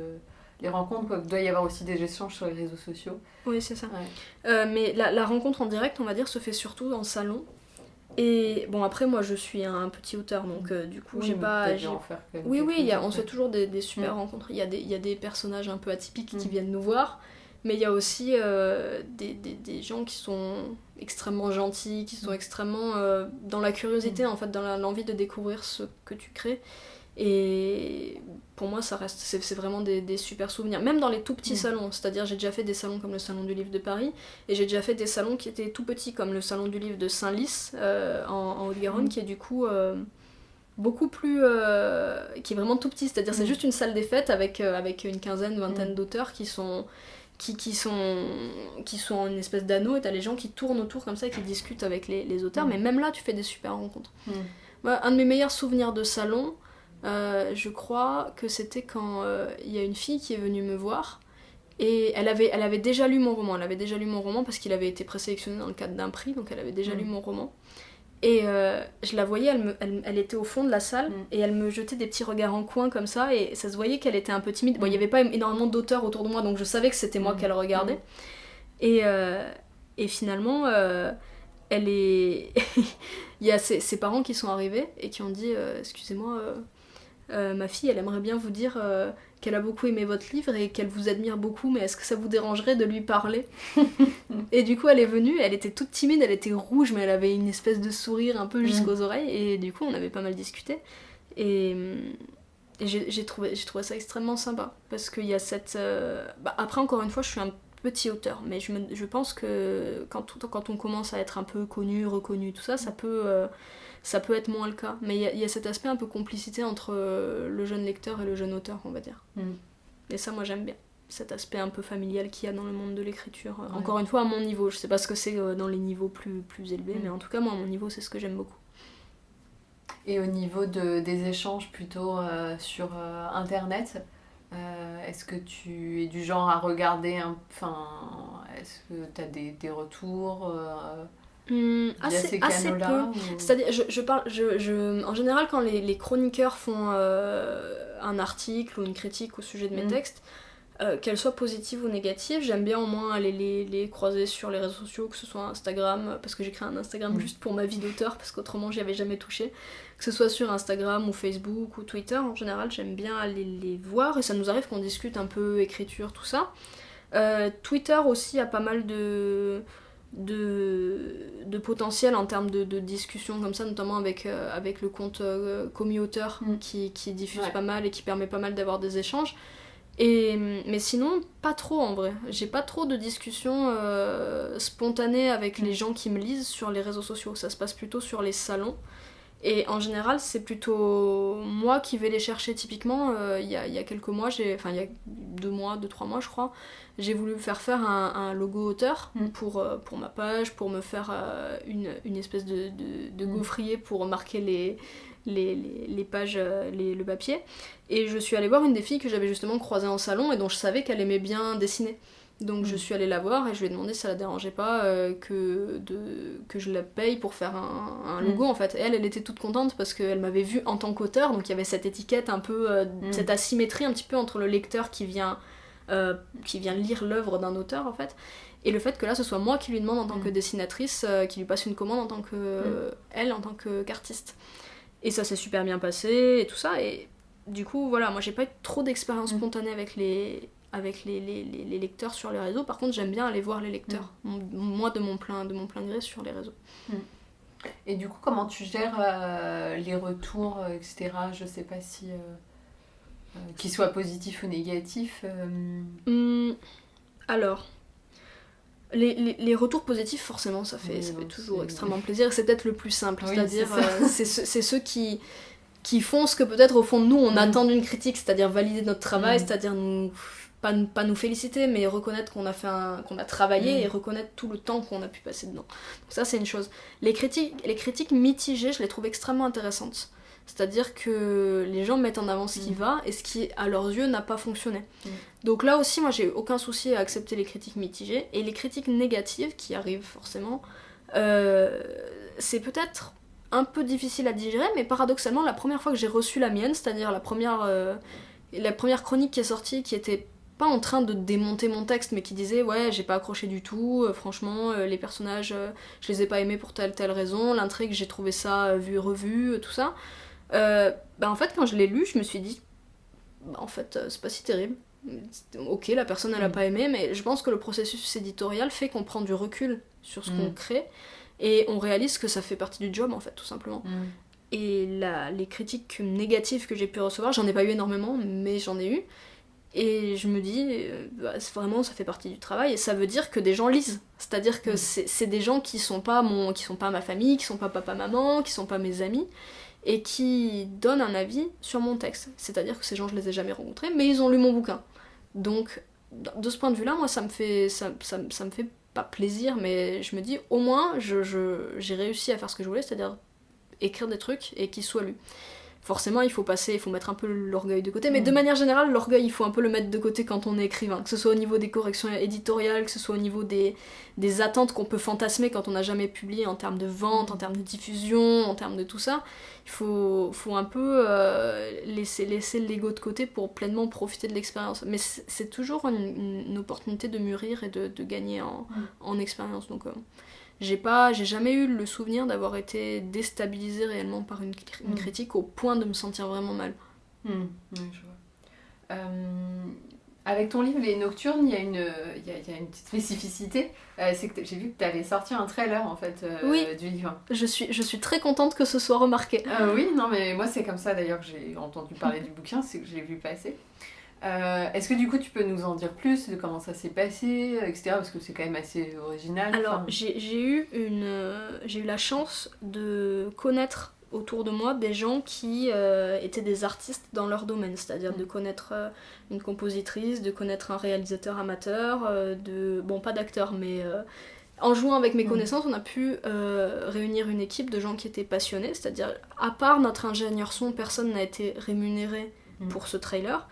les rencontres, quoi. Il doit y avoir aussi des échanges sur les réseaux sociaux. Oui, c'est ça. Ouais. Mais la rencontre en direct, on va dire, se fait surtout en salon. Et bon, après, moi, je suis un petit auteur, donc du coup, j'ai pas... On se fait toujours des super rencontres. Il y a des personnages un peu atypiques qui viennent nous voir, mais il y a aussi des gens qui sont extrêmement gentils, qui sont extrêmement dans la curiosité, en fait, dans l'envie de découvrir ce que tu crées. Et pour moi, c'est vraiment des super souvenirs. Même dans les tout petits salons, c'est-à-dire j'ai déjà fait des salons comme le Salon du Livre de Paris, et j'ai déjà fait des salons qui étaient tout petits, comme le Salon du Livre de Saint-Lys, en Haute-Garonne, qui est du coup beaucoup plus... qui est vraiment tout petit, c'est-à-dire c'est juste une salle des fêtes avec une vingtaine d'auteurs qui sont en une espèce d'anneau, et t'as les gens qui tournent autour comme ça et qui discutent avec les auteurs, mais même là tu fais des super rencontres. Un de mes meilleurs souvenirs de salon, je crois que c'était quand il y a une fille qui est venue me voir, et elle avait déjà lu mon roman, parce qu'il avait été présélectionné dans le cadre d'un prix, donc elle avait déjà lu mon roman. Et je la voyais, elle était au fond de la salle et elle me jetait des petits regards en coin comme ça et ça se voyait qu'elle était un peu timide. Bon, il n'y avait pas énormément d'auteurs autour de moi donc je savais que c'était moi qu'elle regardait. Et finalement, elle est... il y a ses parents qui sont arrivés et qui ont dit excusez-moi, ma fille elle aimerait bien vous dire qu'elle a beaucoup aimé votre livre et qu'elle vous admire beaucoup, mais est-ce que ça vous dérangerait de lui parler? Et du coup elle est venue, elle était toute timide, elle était rouge mais elle avait une espèce de sourire un peu jusqu'aux oreilles et du coup on avait pas mal discuté et j'ai trouvé ça extrêmement sympa parce qu'il y a cette... après encore une fois je suis un petit auteur mais je pense que quand on commence à être un peu connu, reconnu, tout ça, ça peut être moins le cas. Mais il y a cet aspect un peu complicité entre le jeune lecteur et le jeune auteur, on va dire. Et ça, moi, j'aime bien. Cet aspect un peu familial qu'il y a dans le monde de l'écriture. Encore une fois, à mon niveau. Je sais pas ce que c'est dans les niveaux plus élevés, mais en tout cas, moi, à mon niveau, c'est ce que j'aime beaucoup. Et au niveau des échanges plutôt sur Internet, est-ce que tu es du genre à regarder est-ce que tu as des retours assez peu. C'est-à-dire, en général, quand les chroniqueurs font un article ou une critique au sujet de mes textes, qu'elles soient positives ou négatives, j'aime bien au moins aller les croiser sur les réseaux sociaux, que ce soit Instagram, parce que j'ai créé un Instagram juste pour ma vie d'auteur, parce qu'autrement j'y avais jamais touché, que ce soit sur Instagram ou Facebook ou Twitter, en général j'aime bien aller les voir, et ça nous arrive qu'on discute un peu écriture, tout ça. Twitter aussi a pas mal de potentiel en termes de discussion comme ça, notamment avec le compte Commis-Auteur qui diffuse pas mal et qui permet pas mal d'avoir des échanges. Mais sinon, pas trop en vrai. J'ai pas trop de discussions spontanées avec les gens qui me lisent sur les réseaux sociaux. Ça se passe plutôt sur les salons. Et en général, c'est plutôt moi qui vais les chercher. Typiquement, il y a quelques mois, il y a 2-3 mois je crois, j'ai voulu faire un logo auteur pour ma page, pour me faire une espèce de gaufrier pour marquer les pages, le papier. Et je suis allée voir une des filles que j'avais justement croisée en salon et dont je savais qu'elle aimait bien dessiner. Donc je suis allée la voir et je lui ai demandé si ça la dérangeait pas que je la paye pour faire un logo en fait. Et elle était toute contente parce qu'elle m'avait vue en tant qu'auteur, donc il y avait cette étiquette un peu, cette asymétrie un petit peu entre le lecteur qui vient lire l'œuvre d'un auteur en fait, et le fait que là ce soit moi qui lui demande en tant que dessinatrice, qui lui passe une commande en tant que elle en tant qu'artiste. Et ça s'est super bien passé et tout ça, et du coup voilà, moi j'ai pas eu trop d'expérience spontanée avec les lecteurs sur les réseaux. Par contre j'aime bien aller voir les lecteurs, moi de mon plein gré sur les réseaux. Et du coup comment tu gères les retours, etc. Je sais pas si qu'ils soient positifs ou négatifs. Alors les retours positifs, forcément ça fait toujours extrêmement plaisir, et c'est peut-être le plus simple, c'est-à-dire c'est ceux qui font ce que peut-être au fond de nous on attend d'une critique, c'est-à-dire valider notre travail, c'est-à-dire pas nous féliciter, mais reconnaître qu'on a travaillé et reconnaître tout le temps qu'on a pu passer dedans. Donc ça c'est une chose. Les critiques mitigées, je les trouve extrêmement intéressantes. C'est-à-dire que les gens mettent en avant ce qui va et ce qui, à leurs yeux, n'a pas fonctionné. Donc là aussi, moi j'ai aucun souci à accepter les critiques mitigées. Et les critiques négatives, qui arrivent forcément, c'est peut-être un peu difficile à digérer, mais paradoxalement, la première fois que j'ai reçu la mienne, c'est-à-dire la première chronique qui est sortie, qui était pas en train de démonter mon texte, mais qui disait ouais j'ai pas accroché du tout, franchement les personnages je les ai pas aimés pour telle raison, l'intrigue j'ai trouvé ça vu et revu, tout ça, en fait quand je l'ai lu je me suis dit en fait c'est pas si terrible. Ok, la personne elle a pas aimé, mais je pense que le processus éditorial fait qu'on prend du recul sur ce qu'on crée et on réalise que ça fait partie du job en fait, tout simplement. Et les critiques négatives que j'ai pu recevoir, j'en ai pas eu énormément, mais j'en ai eu. Et je me dis, vraiment ça fait partie du travail, et ça veut dire que des gens lisent. C'est-à-dire que c'est des gens qui sont pas ma famille, qui sont pas papa-maman, qui sont pas mes amis, et qui donnent un avis sur mon texte. C'est-à-dire que ces gens je les ai jamais rencontrés, mais ils ont lu mon bouquin. Donc de ce point de vue-là, moi ça me fait pas plaisir, mais je me dis au moins j'ai réussi à faire ce que je voulais, c'est-à-dire écrire des trucs et qu'ils soient lus. forcément il faut mettre un peu l'orgueil de côté, mais de manière générale l'orgueil il faut un peu le mettre de côté quand on est écrivain, que ce soit au niveau des corrections éditoriales, que ce soit au niveau des attentes qu'on peut fantasmer quand on n'a jamais publié en termes de vente, en termes de diffusion, en termes de tout ça. Il faut un peu laisser l'ego de côté pour pleinement profiter de l'expérience, mais c'est toujours une opportunité de mûrir et de gagner en expérience, donc j'ai jamais eu le souvenir d'avoir été déstabilisée réellement par une critique au point de me sentir vraiment mal. Oui, je vois. Avec ton livre Les Nocturnes, il y a une petite spécificité, c'est que j'ai vu que tu avais sorti un trailer en fait du livre. Je suis très contente que ce soit remarqué. Oui, non mais moi c'est comme ça d'ailleurs que j'ai entendu parler du bouquin, c'est que je l'ai vu passer. Est-ce que du coup tu peux nous en dire plus de comment ça s'est passé, etc. Parce que c'est quand même assez original. Alors j'ai eu la chance de connaître autour de moi des gens qui étaient des artistes dans leur domaine, c'est-à-dire de connaître une compositrice, de connaître un réalisateur amateur, pas d'acteur, mais en jouant avec mes connaissances, on a pu réunir une équipe de gens qui étaient passionnés, c'est-à-dire à part notre ingénieur son, personne n'a été rémunéré pour ce trailer.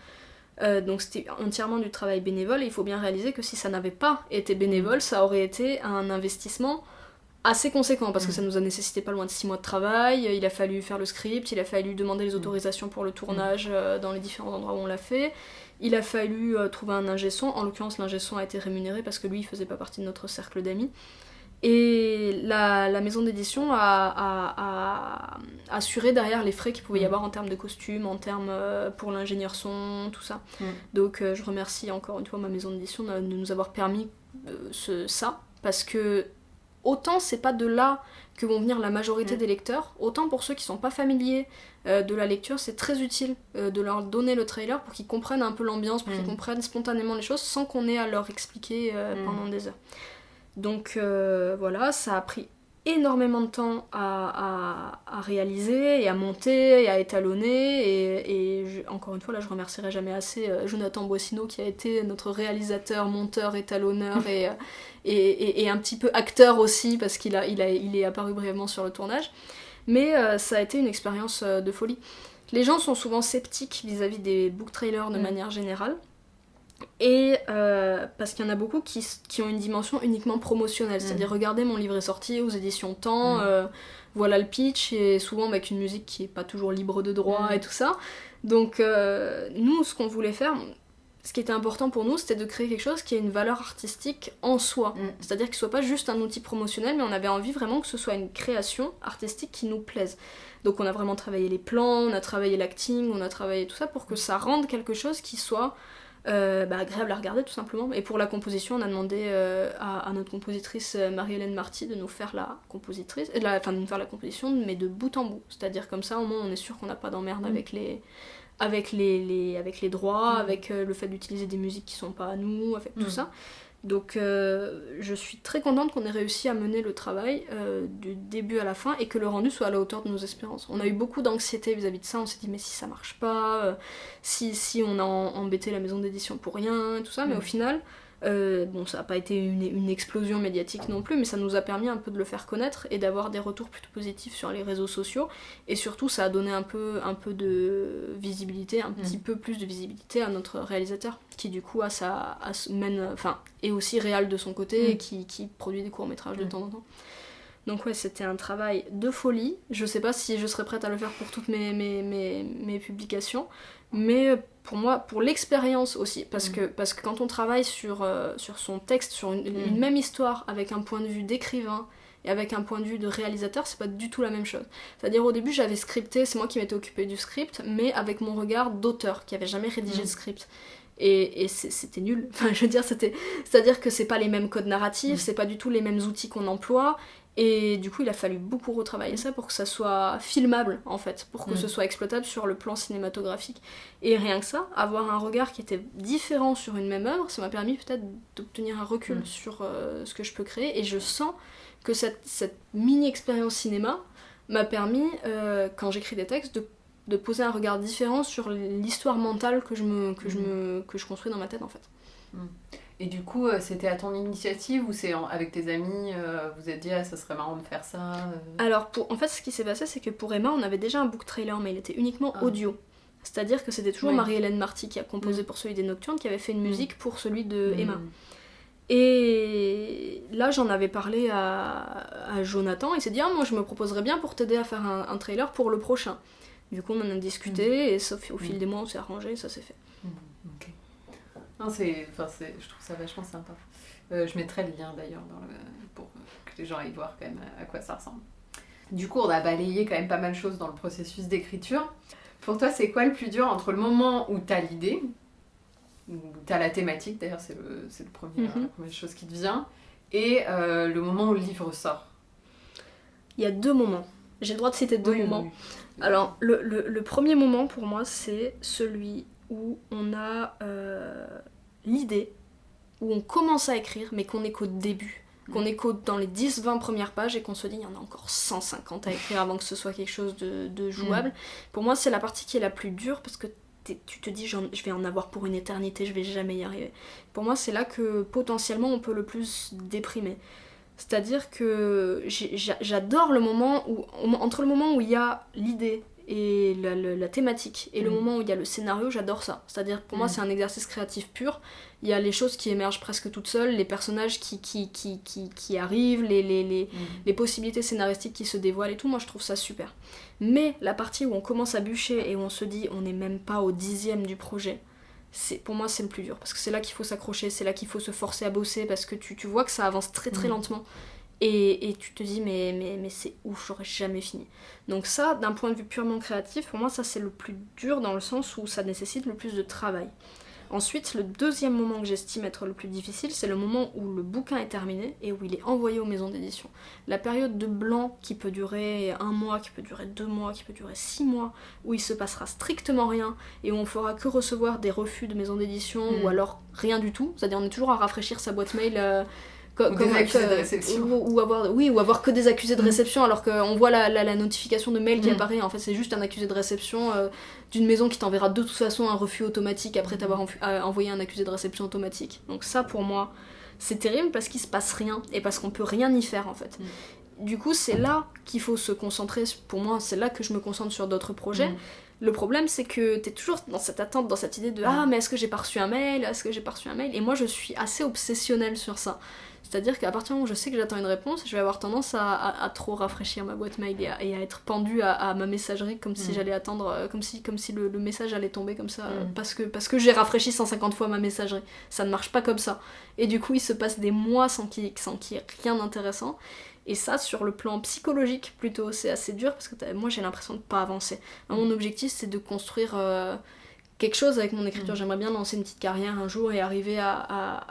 Donc c'était entièrement du travail bénévole, et il faut bien réaliser que si ça n'avait pas été bénévole, ça aurait été un investissement assez conséquent, parce que ça nous a nécessité pas loin de 6 mois de travail, il a fallu faire le script, il a fallu demander les autorisations pour le tournage dans les différents endroits où on l'a fait, il a fallu trouver un ingé son, en l'occurrence l'ingé son a été rémunéré parce que lui il faisait pas partie de notre cercle d'amis. Et la maison d'édition a assuré derrière les frais qu'il pouvait y avoir en termes de costumes, en termes pour l'ingénieur son, tout ça. Donc je remercie encore une fois ma maison d'édition de nous avoir permis ça, parce que autant c'est pas de là que vont venir la majorité des lecteurs, autant pour ceux qui sont pas familiers de la lecture, c'est très utile de leur donner le trailer pour qu'ils comprennent un peu l'ambiance, pour qu'ils comprennent spontanément les choses sans qu'on ait à leur expliquer pendant des heures. Donc voilà, ça a pris énormément de temps à réaliser et à monter et à étalonner, et encore une fois là je remercierai jamais assez Jonathan Boissino qui a été notre réalisateur, monteur, étalonneur et un petit peu acteur aussi parce qu'il est apparu brièvement sur le tournage, mais ça a été une expérience de folie. Les gens sont souvent sceptiques vis-à-vis des book trailers de manière générale, et parce qu'il y en a beaucoup qui ont une dimension uniquement promotionnelle, c'est-à-dire regardez mon livre est sorti aux éditions Temps, voilà le pitch, et souvent avec une musique qui est pas toujours libre de droit et tout ça. Donc nous ce qu'on voulait faire, ce qui était important pour nous, c'était de créer quelque chose qui ait une valeur artistique en soi, c'est-à-dire qu'il soit pas juste un outil promotionnel, mais on avait envie vraiment que ce soit une création artistique qui nous plaise. Donc on a vraiment travaillé les plans, on a travaillé l'acting, on a travaillé tout ça pour que ça rende quelque chose qui soit agréable à regarder tout simplement. Et pour la composition, on a demandé à notre compositrice Marie-Hélène Marty de nous faire la composition, mais de bout en bout. C'est-à-dire comme ça, au moins, on est sûr qu'on n'a pas d'emmerde avec les droits, avec le fait d'utiliser des musiques qui sont pas à nous, avec tout ça. Donc je suis très contente qu'on ait réussi à mener le travail du début à la fin et que le rendu soit à la hauteur de nos espérances. On a eu beaucoup d'anxiété vis-à-vis de ça, on s'est dit mais si ça marche pas, si on a embêté la maison d'édition pour rien et tout ça, mais au final, ça n'a pas été une explosion médiatique non plus, mais ça nous a permis un peu de le faire connaître et d'avoir des retours plutôt positifs sur les réseaux sociaux, et surtout ça a donné un peu de visibilité, un petit peu plus de visibilité à notre réalisateur, qui du coup est aussi réal de son côté et qui produit des courts-métrages de temps en temps. Donc ouais, c'était un travail de folie. Je sais pas si je serais prête à le faire pour toutes mes publications, mais pour moi, pour l'expérience aussi, parce que quand on travaille sur son texte, sur une même histoire, avec un point de vue d'écrivain et avec un point de vue de réalisateur, c'est pas du tout la même chose. C'est-à-dire au début j'avais scripté, c'est moi qui m'étais occupée du script, mais avec mon regard d'auteur, qui avait jamais rédigé de script. Et c'était nul, enfin je veux dire, c'est-à-dire que c'est pas les mêmes codes narratifs, c'est pas du tout les mêmes outils qu'on emploie, et du coup il a fallu beaucoup retravailler ça pour que ça soit filmable en fait, pour que ce soit exploitable sur le plan cinématographique. Et rien que ça, avoir un regard qui était différent sur une même œuvre, ça m'a permis peut-être d'obtenir un recul sur ce que je peux créer, et je sens que cette mini-expérience cinéma m'a permis, quand j'écris des textes, de poser un regard différent sur l'histoire mentale que je construis dans ma tête en fait. Et du coup, c'était à ton initiative ou c'est avec tes amis, vous êtes dit ça serait marrant de faire ça Alors, en fait, ce qui s'est passé, c'est que pour Emma, on avait déjà un book trailer, mais il était uniquement audio. C'est-à-dire que c'était toujours Marie-Hélène Marty qui a composé pour celui des Nocturnes, qui avait fait une musique pour celui de Emma. Et là, j'en avais parlé à Jonathan, il s'est dit moi je me proposerais bien pour t'aider à faire un trailer pour le prochain. Du coup, on en a discuté, et sauf au fil des mois, on s'est arrangé, et ça s'est fait. Ok. Non, je trouve ça vachement sympa. Je mettrai le lien d'ailleurs pour que les gens aillent voir quand même à quoi ça ressemble. Du coup, on a balayé quand même pas mal de choses dans le processus d'écriture. Pour toi, c'est quoi le plus dur entre le moment où t'as l'idée, où t'as la thématique, d'ailleurs c'est la première chose qui te vient, et le moment où le livre sort? Il y a 2 moments. J'ai le droit de citer 2 moments. Oui. Alors, le premier moment pour moi, c'est celui où on a l'idée, où on commence à écrire, mais qu'on est qu'au début. Qu'on est dans les 10-20 premières pages et qu'on se dit il y en a encore 150 à écrire avant que ce soit quelque chose de jouable. Pour moi, c'est la partie qui est la plus dure parce que tu te dis je vais en avoir pour une éternité, je vais jamais y arriver. Pour moi, c'est là que potentiellement on peut le plus déprimer. C'est-à-dire que j'adore le moment entre le moment où il y a l'idée et la thématique et le moment où il y a le scénario, j'adore ça. C'est-à-dire pour moi c'est un exercice créatif pur. Il y a les choses qui émergent presque toutes seules, les personnages qui arrivent, les possibilités scénaristiques qui se dévoilent et tout, moi je trouve ça super. Mais la partie où on commence à bûcher et où on se dit on n'est même pas au 10e du projet, pour moi c'est le plus dur, parce que c'est là qu'il faut s'accrocher, c'est là qu'il faut se forcer à bosser, parce que tu vois que ça avance très très lentement. Et tu te dis mais c'est ouf, j'aurais jamais fini. Donc ça, d'un point de vue purement créatif, pour moi ça c'est le plus dur dans le sens où ça nécessite le plus de travail. Ensuite, le deuxième moment que j'estime être le plus difficile, c'est le moment où le bouquin est terminé et où il est envoyé aux maisons d'édition. La période de blanc qui peut durer 1 mois, qui peut durer 2 mois, qui peut durer 6 mois, où il se passera strictement rien et où on fera que recevoir des refus de maisons d'édition ou alors rien du tout. C'est-à-dire on est toujours à rafraîchir sa boîte mail... Ou des accusés de réception. Ou avoir que des accusés de réception alors qu'on voit la notification de mail qui apparaît. En fait, c'est juste un accusé de réception d'une maison qui t'enverra de toute façon un refus automatique après t'avoir envoyé un accusé de réception automatique. Donc ça, pour moi, c'est terrible parce qu'il se passe rien et parce qu'on peut rien y faire en fait. Du coup, c'est là qu'il faut se concentrer. Pour moi, c'est là que je me concentre sur d'autres projets. Le problème, c'est que t'es toujours dans cette attente, dans cette idée de mais est-ce que j'ai pas reçu un mail ? Est-ce que j'ai pas reçu un mail ? Et moi, je suis assez obsessionnelle sur ça. C'est-à-dire qu'à partir du moment où je sais que j'attends une réponse, je vais avoir tendance à trop rafraîchir ma boîte mail et à être pendue à ma messagerie comme si j'allais attendre, comme si le message allait tomber comme ça, parce que j'ai rafraîchi 150 fois ma messagerie. Ça ne marche pas comme ça. Et du coup, il se passe des mois sans qu'il y ait rien d'intéressant. Et ça, sur le plan psychologique, plutôt, c'est assez dur parce que moi, j'ai l'impression de pas avancer. Mon objectif, c'est de construire quelque chose avec mon écriture. J'aimerais bien lancer une petite carrière un jour et arriver à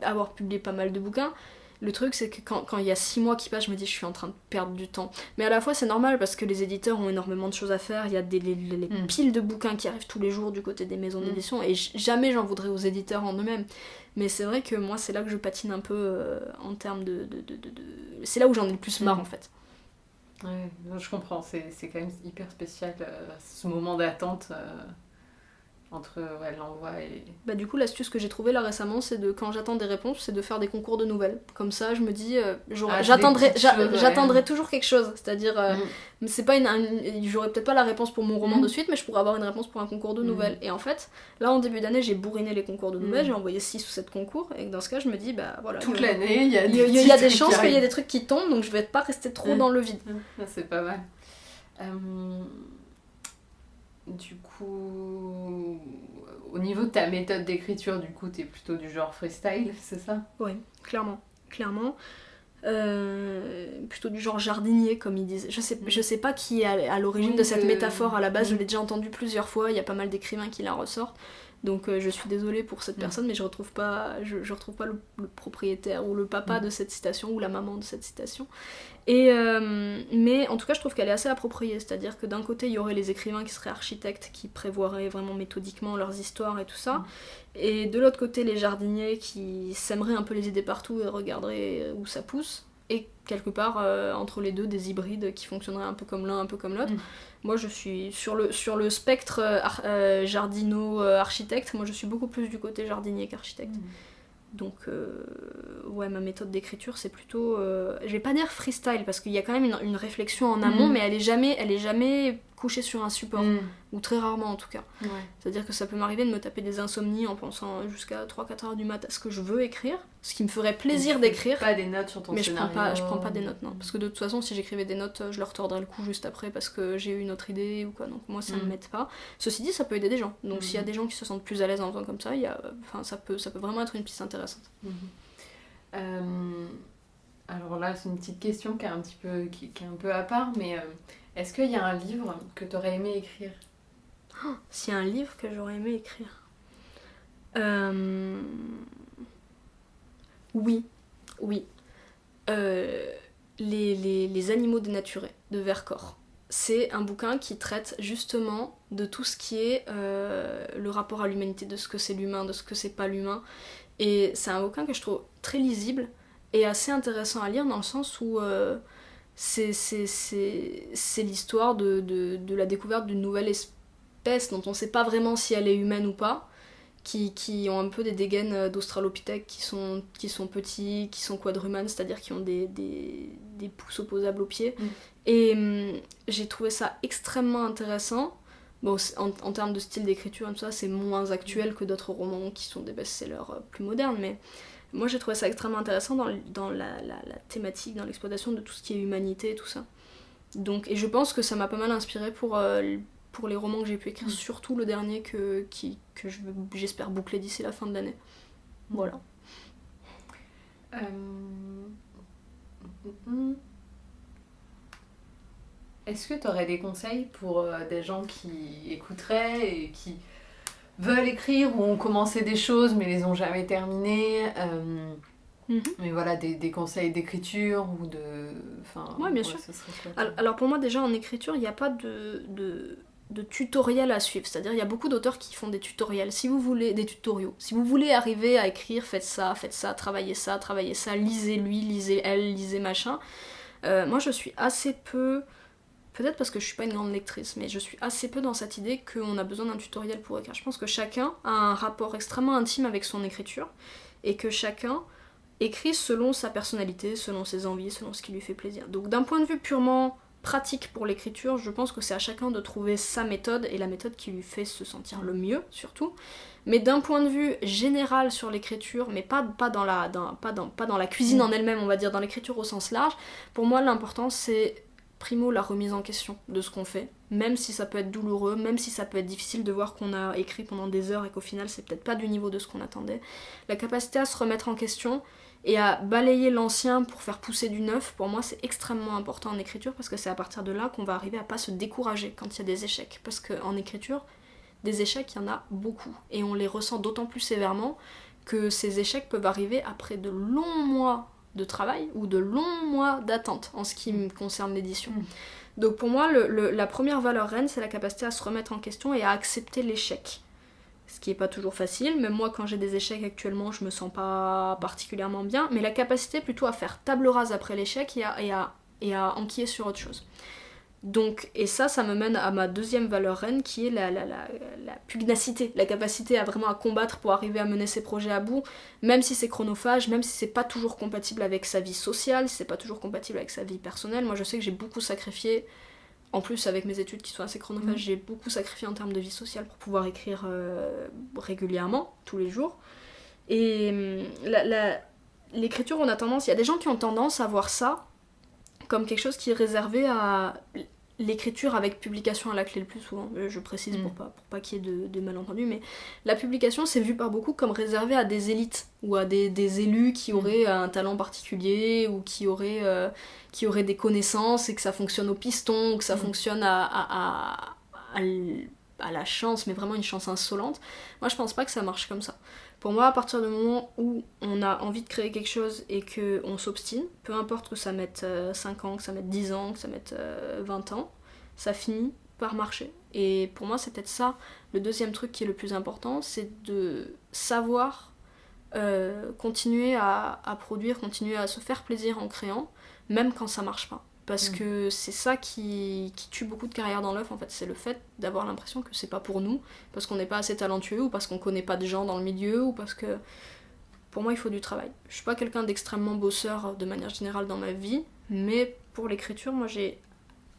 avoir publié pas mal de bouquins. Le truc, c'est que quand il y a 6 mois qui passent, je me dis je suis en train de perdre du temps. Mais à la fois, c'est normal parce que les éditeurs ont énormément de choses à faire. Il y a les piles de bouquins qui arrivent tous les jours du côté des maisons d'édition et jamais j'en voudrais aux éditeurs en eux-mêmes. Mais c'est vrai que moi, c'est là que je patine un peu en termes de... C'est là où j'en ai le plus marre, en fait. Ouais, je comprends. C'est quand même hyper spécial, ce moment d'attente entre l'envoi et... Du coup, l'astuce que j'ai trouvée là récemment, c'est quand j'attends des réponses, c'est de faire des concours de nouvelles. Comme ça, je me dis, j'attendrai toujours quelque chose. C'est-à-dire, c'est pas j'aurai peut-être pas la réponse pour mon roman de suite, mais je pourrais avoir une réponse pour un concours de nouvelles. Et en fait, là, en début d'année, j'ai bourriné les concours de nouvelles, j'ai envoyé 6 ou 7 concours, et dans ce cas, je me dis, voilà... Toute l'année, il y a des chances qu'il y ait des trucs qui tombent, donc je vais pas rester trop dans le vide. C'est pas mal. Du coup, au niveau de ta méthode d'écriture, du coup, t'es plutôt du genre freestyle, c'est ça ? Oui, clairement. Plutôt du genre jardinier, comme ils disent. Je sais pas qui est à l'origine de cette métaphore à la base, je l'ai déjà entendue plusieurs fois, il y a pas mal d'écrivains qui la ressortent. Donc je suis désolée pour cette personne, mais je retrouve pas le propriétaire ou le papa de cette citation ou la maman de cette citation. Mais en tout cas, je trouve qu'elle est assez appropriée, c'est-à-dire que d'un côté, il y aurait les écrivains qui seraient architectes, qui prévoiraient vraiment méthodiquement leurs histoires et tout ça, et de l'autre côté, les jardiniers qui sèmeraient un peu les idées partout et regarderaient où ça pousse. et quelque part entre les deux des hybrides qui fonctionneraient un peu comme l'un, un peu comme l'autre. Moi je suis sur le spectre jardino-architecte, moi je suis beaucoup plus du côté jardinier qu'architecte. Donc ouais, ma méthode d'écriture c'est plutôt, je vais pas dire freestyle parce qu'il y a quand même une réflexion en amont, mais elle est jamais couchée sur un support, ou très rarement en tout cas. Ouais. C'est-à-dire que ça peut m'arriver de me taper des insomnies en pensant jusqu'à 3-4 heures du mat à ce que je veux écrire, ce qui me ferait plaisir d'écrire. Pas des notes sur ton scénario. Mais je prends pas des notes, non. Parce que de toute façon, si j'écrivais des notes, je leur tordrais le cou juste après parce que j'ai eu une autre idée ou quoi. Donc moi, ça me m'aide pas. Ceci dit, ça peut aider des gens. Donc s'il y a des gens qui se sentent plus à l'aise en faisant comme ça, ça peut vraiment être une piste intéressante. Alors là, c'est une petite question qui est qui est un peu à part, mais est-ce qu'il y a un livre que tu aurais aimé écrire ? S'il y a un livre que j'aurais aimé écrire. Oui. Les animaux dénaturés de Vercors. C'est un bouquin qui traite justement de tout ce qui est le rapport à l'humanité, de ce que c'est l'humain, de ce que c'est pas l'humain. Et c'est un bouquin que je trouve très lisible et assez intéressant à lire dans le sens où c'est l'histoire de la découverte d'une nouvelle espèce dont on ne sait pas vraiment si elle est humaine ou pas, qui ont un peu des dégaines d'australopithèques, qui sont petits, qui sont quadrumanes, c'est-à-dire qui ont des pouces opposables aux pieds. Et j'ai trouvé ça extrêmement intéressant. Bon, en termes de style d'écriture et tout ça, c'est moins actuel que d'autres romans qui sont des best-sellers plus modernes, mais moi j'ai trouvé ça extrêmement intéressant dans la thématique, dans l'exploitation de tout ce qui est humanité et tout ça. Donc, et je pense que ça m'a pas mal inspirée pour les romans que j'ai pu écrire, surtout le dernier que j'espère boucler d'ici la fin de l'année. Voilà. Est-ce que tu aurais des conseils pour des gens qui écouteraient et qui veulent écrire ou ont commencé des choses mais les ont jamais terminées mais voilà, des conseils d'écriture ou de... Ouais, bien sûr. Alors pour moi déjà en écriture, il n'y a pas de tutoriel à suivre, c'est-à-dire il y a beaucoup d'auteurs qui font des tutoriels, des tutoriaux. Si vous voulez arriver à écrire, faites ça, travaillez ça, lisez lui, lisez elle, lisez machin. Moi je suis assez peu... Peut-être parce que je suis pas une grande lectrice, mais je suis assez peu dans cette idée qu'on a besoin d'un tutoriel pour écrire. Je pense que chacun a un rapport extrêmement intime avec son écriture, et que chacun écrit selon sa personnalité, selon ses envies, selon ce qui lui fait plaisir. Donc d'un point de vue purement pratique pour l'écriture, je pense que c'est à chacun de trouver sa méthode, et la méthode qui lui fait se sentir le mieux, surtout. Mais d'un point de vue général sur l'écriture, mais pas dans la cuisine en elle-même, on va dire, dans l'écriture au sens large, pour moi l'important c'est... Primo, la remise en question de ce qu'on fait, même si ça peut être douloureux, même si ça peut être difficile de voir qu'on a écrit pendant des heures et qu'au final c'est peut-être pas du niveau de ce qu'on attendait. La capacité à se remettre en question et à balayer l'ancien pour faire pousser du neuf, pour moi c'est extrêmement important en écriture, parce que c'est à partir de là qu'on va arriver à pas se décourager quand il y a des échecs. Parce qu'en écriture, des échecs, il y en a beaucoup, et on les ressent d'autant plus sévèrement que ces échecs peuvent arriver après de longs mois de travail ou de longs mois d'attente en ce qui me concerne l'édition. Donc pour moi, la première valeur reine, c'est la capacité à se remettre en question et à accepter l'échec. Ce qui est pas toujours facile, même moi quand j'ai des échecs actuellement, je me sens pas particulièrement bien, mais la capacité plutôt à faire table rase après l'échec et à enquiller sur autre chose. Donc, et ça me mène à ma deuxième valeur reine, qui est la pugnacité, la capacité à vraiment à combattre pour arriver à mener ses projets à bout, même si c'est chronophage, même si c'est pas toujours compatible avec sa vie sociale, si c'est pas toujours compatible avec sa vie personnelle. Moi je sais que j'ai beaucoup sacrifié, en plus avec mes études qui sont assez chronophages, j'ai beaucoup sacrifié en termes de vie sociale pour pouvoir écrire régulièrement, tous les jours. Et l'écriture, on a tendance, il y a des gens qui ont tendance à voir ça comme quelque chose qui est réservé à l'écriture avec publication à la clé le plus souvent, je précise pour pas qu'il y ait de malentendus, mais la publication c'est vu par beaucoup comme réservé à des élites ou à des élus qui auraient un talent particulier ou qui auraient des connaissances et que ça fonctionne au piston ou que ça fonctionne à la chance, mais vraiment une chance insolente. Moi je pense pas que ça marche comme ça. Pour moi, à partir du moment où on a envie de créer quelque chose et qu'on s'obstine, peu importe que ça mette 5 ans, que ça mette 10 ans, que ça mette 20 ans, ça finit par marcher. Et pour moi, c'est peut-être ça, le deuxième truc qui est le plus important, c'est de savoir continuer à produire, continuer à se faire plaisir en créant, même quand ça marche pas. Parce que c'est ça qui tue beaucoup de carrières dans l'œuf, en fait, c'est le fait d'avoir l'impression que c'est pas pour nous, parce qu'on n'est pas assez talentueux, ou parce qu'on connaît pas de gens dans le milieu, ou parce que... Pour moi, il faut du travail. Je suis pas quelqu'un d'extrêmement bosseur de manière générale dans ma vie, mais pour l'écriture, moi j'ai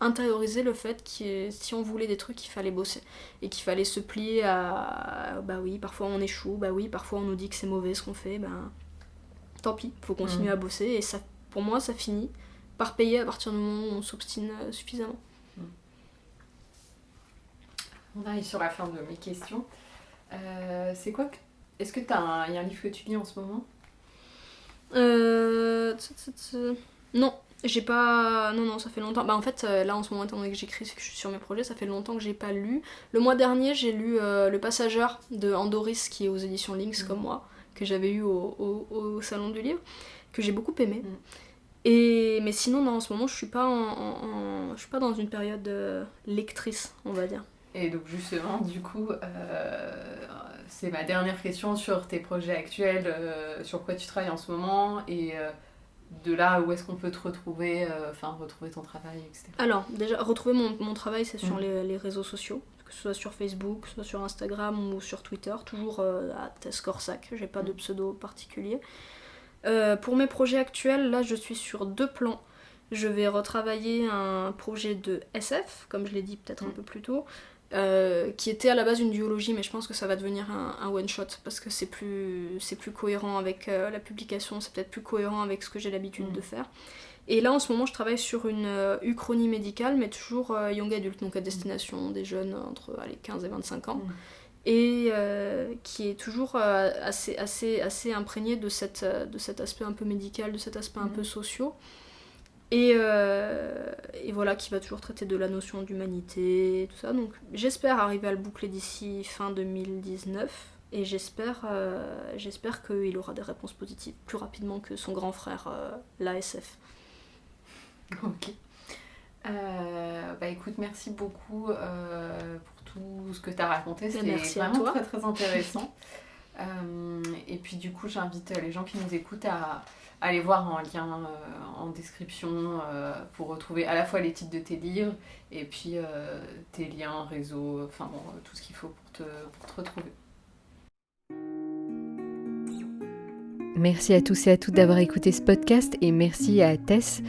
intériorisé le fait que si on voulait des trucs, il fallait bosser. Et qu'il fallait se plier à... Bah oui, parfois on échoue, bah oui, parfois on nous dit que c'est mauvais ce qu'on fait, ben... Tant pis, faut continuer à bosser, et ça, pour moi, ça finit par payer à partir du moment où on s'obstine suffisamment. On arrive sur la fin de mes questions. C'est quoi que... Est-ce que y a un livre que tu lis en ce moment ? Non, j'ai pas... Non, ça fait longtemps. Bah en fait, là en ce moment, étant donné que j'écris, que je suis sur mes projets, ça fait longtemps que j'ai pas lu. Le mois dernier, j'ai lu Le Passageur de Andoris, qui est aux éditions Lynx, comme moi, que j'avais eu au Salon du Livre, que j'ai beaucoup aimé. Mais sinon, non, en ce moment, je suis pas je suis pas dans une période lectrice, on va dire. Et donc justement, du coup, c'est ma dernière question sur tes projets actuels, sur quoi tu travailles en ce moment, et de là où est-ce qu'on peut te retrouver, retrouver ton travail, etc. Alors, déjà, retrouver mon travail, c'est sur les réseaux sociaux, que ce soit sur Facebook, que ce soit sur Instagram ou sur Twitter, toujours à Tess Corsac, j'ai pas de pseudo particulier. Pour mes projets actuels, là, je suis sur 2 plans. Je vais retravailler un projet de SF, comme je l'ai dit peut-être un peu plus tôt, qui était à la base une duologie, mais je pense que ça va devenir un one-shot, parce que c'est plus cohérent avec la publication, c'est peut-être plus cohérent avec ce que j'ai l'habitude de faire. Et là, en ce moment, je travaille sur une uchronie médicale, mais toujours young adulte, donc à destination des jeunes entre 15 et 25 ans. Et qui est toujours assez imprégné de cet aspect un peu médical, de cet aspect un peu socio. Et voilà, qui va toujours traiter de la notion d'humanité, tout ça. Donc j'espère arriver à le boucler d'ici fin 2019. Et j'espère qu'il aura des réponses positives plus rapidement que son grand frère, l'ASF. Ok. Écoute, merci beaucoup pour tout ce que tu as raconté. C'était vraiment très très intéressant. Et puis du coup, j'invite les gens qui nous écoutent à aller voir en lien en description pour retrouver à la fois les titres de tes livres et puis tes liens, réseaux, tout ce qu'il faut pour te retrouver. Merci à tous et à toutes d'avoir écouté ce podcast et merci à Tess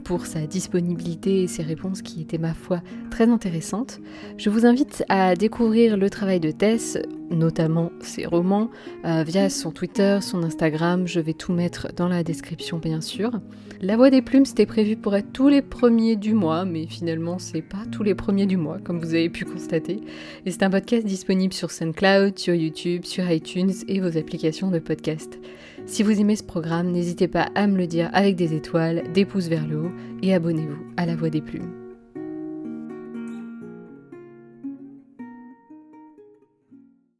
pour sa disponibilité et ses réponses qui étaient, ma foi, très intéressantes. Je vous invite à découvrir le travail de Tess, notamment ses romans, via son Twitter, son Instagram. Je vais tout mettre dans la description, bien sûr. La Voix des Plumes, c'était prévu pour être tous les premiers du mois, mais finalement, c'est pas tous les premiers du mois, comme vous avez pu constater. Et c'est un podcast disponible sur SoundCloud, sur YouTube, sur iTunes et vos applications de podcast. Si vous aimez ce programme, n'hésitez pas à me le dire avec des étoiles, des pouces vers le haut et abonnez-vous à La Voix des Plumes.